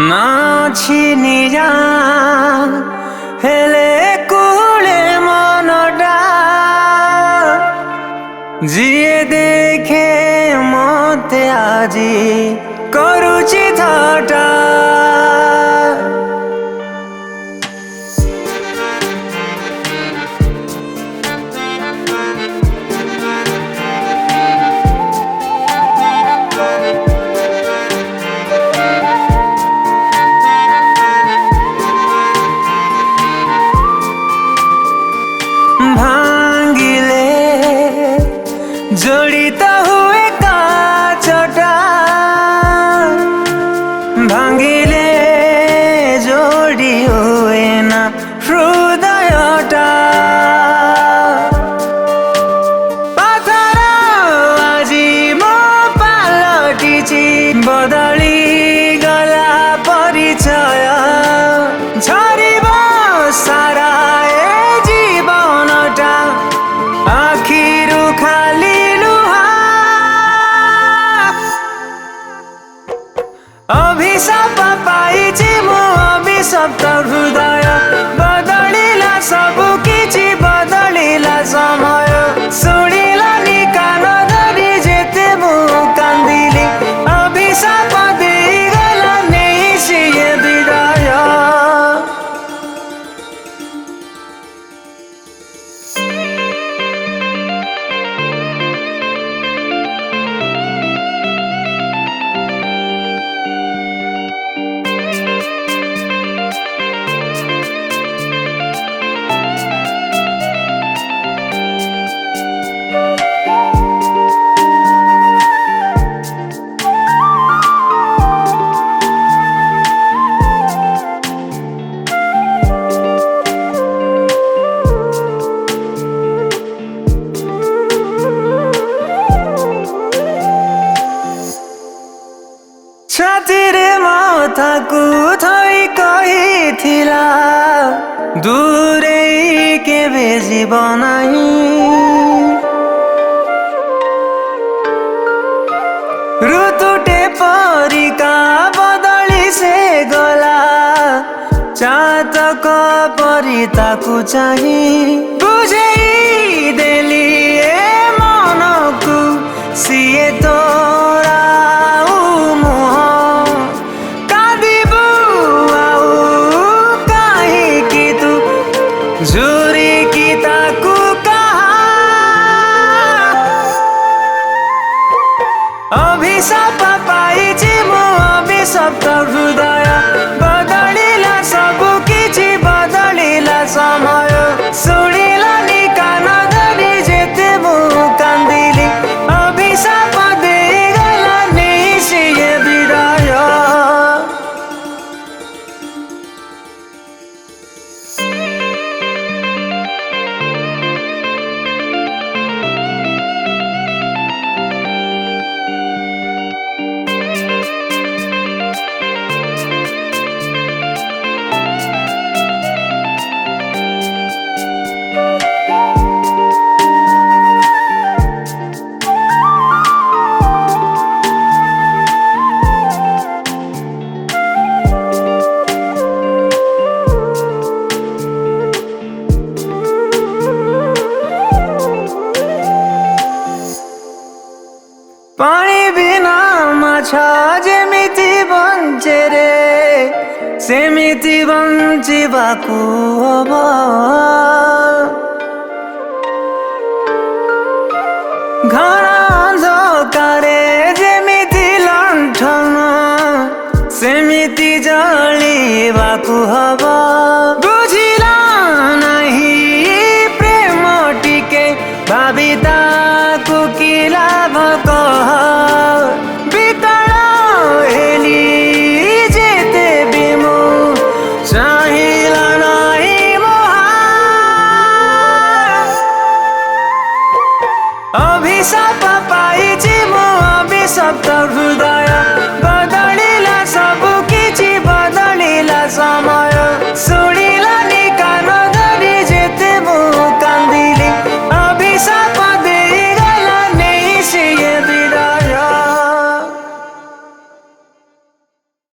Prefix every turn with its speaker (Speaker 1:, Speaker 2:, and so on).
Speaker 1: नाचिनिया हेले कुले मनटा जिए देखे मते आजी करुची थटा जड़ित हुए काचटा भांगिले जोड़ी हुए ना हृदयटा पथर आजी मो पालटिची बदली गला परिचय झरिब सारा ए जीवनटा आखिरु खाली अभिशाप पाइछि मो अभिशप्त हृदय बदलिला सबु किछि बदलिला समय शुणिलानि कान धरि जेते मु कान्दिली अभिशाप देइगला नेहि सिए विदाय छातीरे माथाकु थई कहिथिला दूरे केबे जीवन नाही ऋतुटे परिका बदली से गला चातक परि ताकु चाही बुझेई देली ए मनकु सिए तोरा झुरी की ताकू कहा अभिशाप पाइछि मो अभिशप्त हृदय बदलिला सबु किछि बदलिला समय शुणिलानि कान धरि जेते मु कान्दिली अभिशाप देइगला नेहि सिए विदाय पानी बिना माछा जेमिति बंचे रे सेमिति बंचिबाकु हब घर अंधकारे जेमिति लंठन सेमिति जलिबाकु हब बुझिला नाही प्रेम टिके भाबी ताकु कि लाभ